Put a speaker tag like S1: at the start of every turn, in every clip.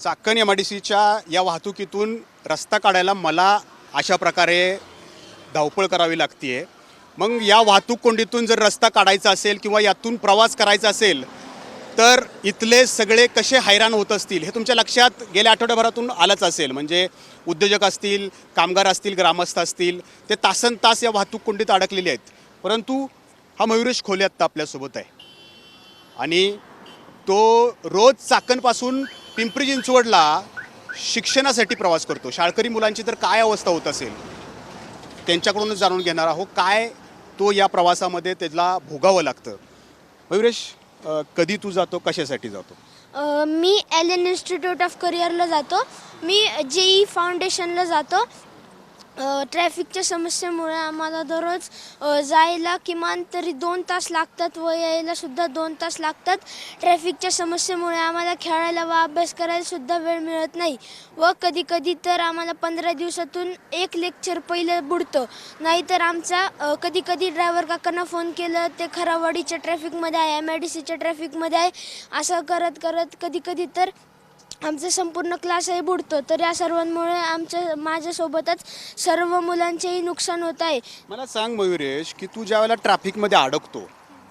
S1: चाकण MIDCच्या या वाहतुकीतून रस्ता काढायला मला अशा प्रकारे धावपळ करावी लागते. मग या वाहतूक कोंडीतून जर रस्ता काढायचा असेल किंवा यातून प्रवास करायचा असेल तर इथले सगळे कसे हैराण होत असतील हे तुमच्या लक्षात गेल्या आठवड्याभरातून आलंच असेल. म्हणजे उद्योजक असतील, कामगार असतील, ग्रामस्थ असतील, ते तासनतास या वाहतूक कोंडीत अडकलेले आहेत. परंतु हा मयुरेश खोले आत्ता आपल्यासोबत आहे आणि तो रोज चाकणपासून पिंपरी चिंचवडला शिक्षणासाठी प्रवास करतो. शाळकरी मुलांची तर काय अवस्था होत असेल त्यांच्याकडूनच जाणून घेणार आहोत काय तो या प्रवासामध्ये त्याला भोगावं लागतं. मयुरेश, कधी तू जातो, कशासाठी जातो?
S2: मी एलन इन्स्टिट्यूट ऑफ करिअरला जातो. मी JEE फाउंडेशनला जातो. ट्रॅफिकच्या समस्येमुळे आम्हाला दररोज जायला किमान तरी 2 तास लागतात व यायलासुद्धा 2 तास लागतात. ट्रॅफिकच्या समस्येमुळे आम्हाला खेळायला व अभ्यास करायलासुद्धा वेळ मिळत नाही व कधी तर आम्हाला 15 दिवसातून एक लेक्चर पहिलं बुडतं. नाहीतर आमचा कधी ड्रायव्हर काकांना फोन केलं ते खरावाडीच्या ट्रॅफिकमध्ये आहे, MIDCच्या ट्रॅफिकमध्ये आहे, असं करत कधी तर आमचा संपूर्ण क्लासही बुडतो. तर या सर्वांमुळे माझ्यासोबतच सर्व मुलांचेही नुकसान होत आहे.
S1: मला सांग मयुरेश की तू ज्या वेळेला ट्रॅफिकमध्ये अडकतो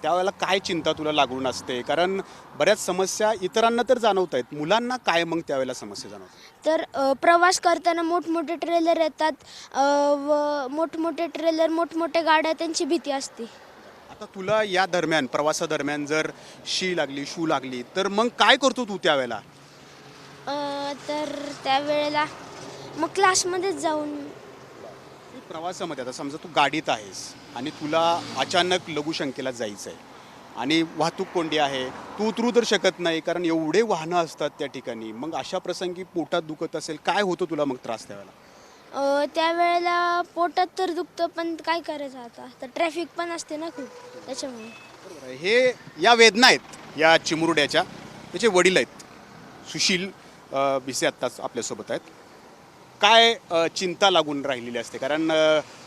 S1: त्यावेळेला काय चिंता तुला लागून असते? कारण बऱ्याच समस्या इतरांना तर जाणवत आहेत, मुलांना काय मग त्यावेळेला समस्या जाणवतात?
S2: तर प्रवास करताना मोठमोठे ट्रेलर येतात व मोठमोठे गाड्या, त्यांची भीती असते.
S1: आता तुला या दरम्यान, प्रवासादरम्यान जर शू लागली तर मग काय करतो तू त्यावेळेला?
S2: तर त्यावेळेला मग क्लासमध्येच जाऊन
S1: प्रवासामध्ये आता समजा तू गाडीत आहेस आणि तुला अचानक लघुशंकेला जायचं आहे आणि वाहतूक कोंडी आहे, तू उतरू तर शकत नाही कारण एवढे वाहनं असतात त्या ठिकाणी. मग अशा प्रसंगी पोटात दुखत असेल, काय होतं तुला मग त्रास त्यावेळेला?
S2: त्यावेळेला पोटात तर दुखतं, पण काय करायचं आता, तर ट्रॅफिक पण असते ना खूप, त्याच्यामुळे.
S1: बरोबर आहे. हे या वेदना आहेत या चिमुरड्याच्या. त्याचे वडील आहेत सुशील भिसे, आत्ताच आपल्यासोबत आहेत. काय चिंता लागून राहिलेली असते? कारण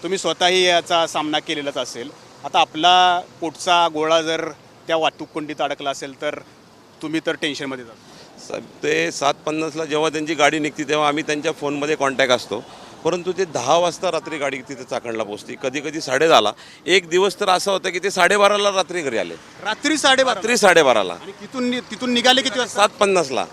S1: तुम्ही स्वतःही याचा सामना केलेलाच असेल. आता आपला पोटचा गोळा जर त्या वाहतूक कोंडीत अडकला असेल तर तुम्ही तर टेन्शनमध्ये जाता.
S3: ते 7:50ला जेव्हा त्यांची गाडी निघते तेव्हा आम्ही त्यांच्या फोनमध्ये कॉन्टॅक्ट असतो. परंतु ते 10 वाजता रात्री गाडी तिथे चाकणला पोहोचते, कधी 10:30ला. एक दिवस तर असा होता की ते 12:30ला रात्री घरी आले.
S1: रात्री 12:30?
S3: रात्री 12:30ला.
S1: आणि तिथून निघाले किती वाजता?
S3: 7:50ला.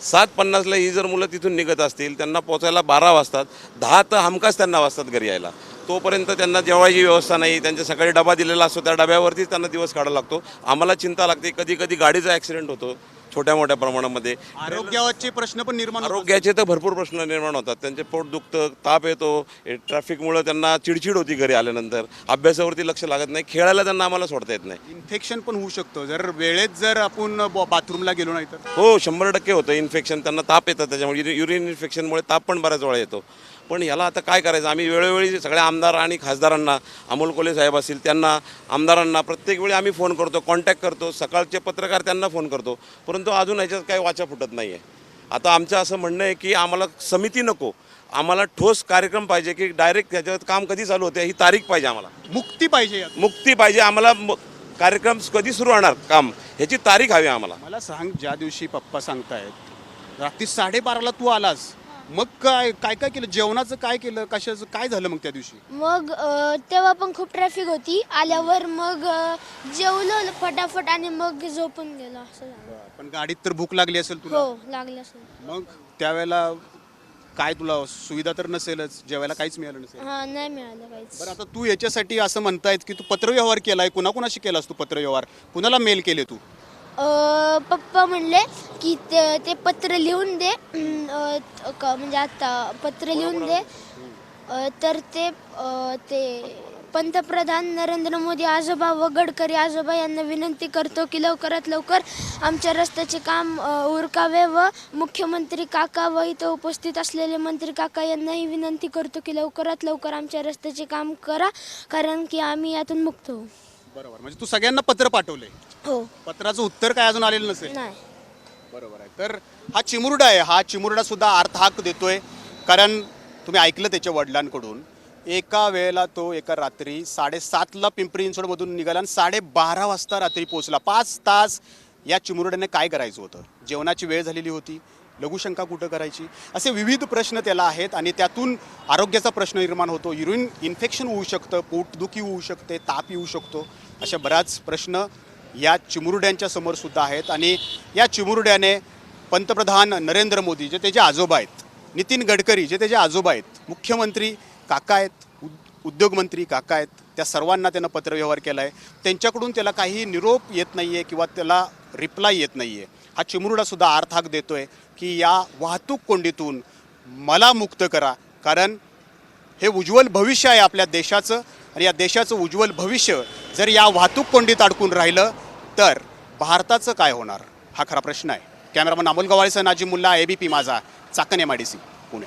S3: 7:50ला ही जर मुलं तिथून निघत असतील, त्यांना पोचायला 12 वाजतात. 10 तर हमखास त्यांना वाजतात घरी यायला. तोपर्यंत त्यांना जेवायची व्यवस्था नाही, त्यांच्या सकाळी डबा दिलेला असतो, त्या डब्यावरतीच त्यांना दिवस काढावा लागतो. आम्हाला चिंता लागते, कधी गाडीचा ॲक्सिडेंट होतो छोट्या मोठ्या प्रमाणामध्ये.
S1: आरोग्याचे प्रश्न पण निर्माण होतात.
S3: आरोग्याचे तर भरपूर प्रश्न निर्माण होतात. त्यांचे पोट दुखतं, ताप येतो, ट्रॅफिकमुळे त्यांना चिडचिड होती घरी आल्यानंतर, अभ्यासावरती लक्ष लागत नाही, खेळायला त्यांना आम्हाला सोडता येत नाही.
S1: इन्फेक्शन पण होऊ शकतं जर वेळेत जर आपण बाथरूमला गेलो नाही तर.
S3: हो, 100% होतं इन्फेक्शन. त्यांना ताप येतात, त्याच्यामुळे युरिन इन्फेक्शनमुळे ताप पण बऱ्याच वेळा येतो. पण याला आता काय करायचं? आम्ही वेळोवेळी सगळ्या आमदार आणि खासदारांना, अमोल कोल्हे साहेब असतील त्यांना, आमदारांना प्रत्येक वेळी आम्ही फोन करतो, कॉन्टॅक्ट करतो, सकाळचे पत्रकार त्यांना फोन करतो, परंतु अजून ह्याच्यात काही वाचा फुटत नाही आहे. आता आमचं असं म्हणणं आहे की आम्हाला समिती नको, आम्हाला ठोस कार्यक्रम पाहिजे की डायरेक्ट ह्याच्यात काम कधी चालू होते ही तारीख पाहिजे. आम्हाला
S1: मुक्ती पाहिजे.
S3: मुक्ती पाहिजे आम्हाला. कार्यक्रम कधी सुरू होणार काम ह्याची तारीख हवी आम्हाला.
S1: मला सांग, ज्या दिवशी पप्पा सांगतायत रात्री 12:30ला तू आलास, मग काय केलं? जेवणाचं काय केलं? कशाचं काय झालं मग त्या दिवशी?
S2: मग तेव्हा पण खूप ट्रॅफिक होती. आल्यावर मग जेवलो फटाफट आणि मग झोपून गेलो, असं झालं.
S1: पण गाडीत तर भूक लागली असेल तुला.
S2: हो, लागलं असेल.
S1: मग त्यावेळेला काय तुला सुविधा तर नसेलच, जेवायला काहीच मिळालं नसेल.
S2: हां, नाही मिळालं काहीच.
S1: बरं, आता तू याच्यासाठी असं म्हणतायत की तू पत्रव्यवहार केलाय, कुणाकुणाशी केलास तू पत्रव्यवहार? कुणाला मेल केले तू?
S2: पप्पा म्हणले की ते पत्र लिहून दे, म्हणजे आता पत्र लिहून दे. तर ते पंतप्रधान नरेंद्र मोदी आजोबा व गडकरी आजोबा यांना विनंती करतो की लवकरात लवकर आमच्या रस्त्याचे काम उरकावे व मुख्यमंत्री काका व इथं उपस्थित असलेले मंत्री काका यांनाही विनंती करतो की लवकरात लवकर आमच्या रस्त्याचे काम करा, कारण की आम्ही यातून मुक्त होऊ.
S1: बरोबर, म्हणजे तू सगळ्यांना पत्र पाठवलंय.
S2: हो.
S1: पत्राचं उत्तर काय अजून आलेलं नसेल.
S2: नाही.
S1: बरोबर आहे. तर हा चिमुरडा आहे, हा चिमुरडा सुद्धा अर्थहाक देतोय. कारण तुम्ही ऐकलं त्याच्या वडिलांकडून, एका वेळेला तो एका रात्री 7:30ला पिंपरी चिंचवडमधून निघाला आणि 12:30 वाजता रात्री पोहोचला. 5 तास या चिमुरड्याने काय करायचं होतं? जेवणाची वेळ झालेली होती, लघुशंका कुठं करायची, असे विविध प्रश्न त्याला आहेत आणि त्यातून आरोग्याचा प्रश्न निर्माण होतो. युरिन इन्फेक्शन होऊ शकतं, पोटदुखी होऊ शकते, ताप येऊ शकतो. अशा बऱ्याच प्रश्न या चिमुरड्यांच्या समोर सुद्धा आहेत आणि या चिमुरड्याने पंतप्रधान नरेंद्र मोदी जे त्याचे आजोबा आहेत, नितीन गडकरी जे त्याचे आजोबा आहेत, मुख्यमंत्री काका आहेत, उद्योगमंत्री काका आहेत, त्या सर्वांना त्यानं पत्रव्यवहार केला आहे. त्यांच्याकडून त्याला काही निरोप येत नाही आहे किंवा त्याला रिप्लाय येत नाही आहे. हा चिमुरडासुद्धा आर्थ देतो आहे की या वाहतूक कोंडीतून मला मुक्त करा, कारण हे उज्ज्वल भविष्य आहे आपल्या देशाचं आणि या देशाचं उज्ज्वल भविष्य जर या वाहतूक कोंडीत अडकून राहिलं तर भारताचं काय होणार, हा खरा प्रश्न आहे. कॅमेरामन अमोल गवाळेसह नाजिम मुल्ला, ABP माझा, चाकण MIDC पुणे.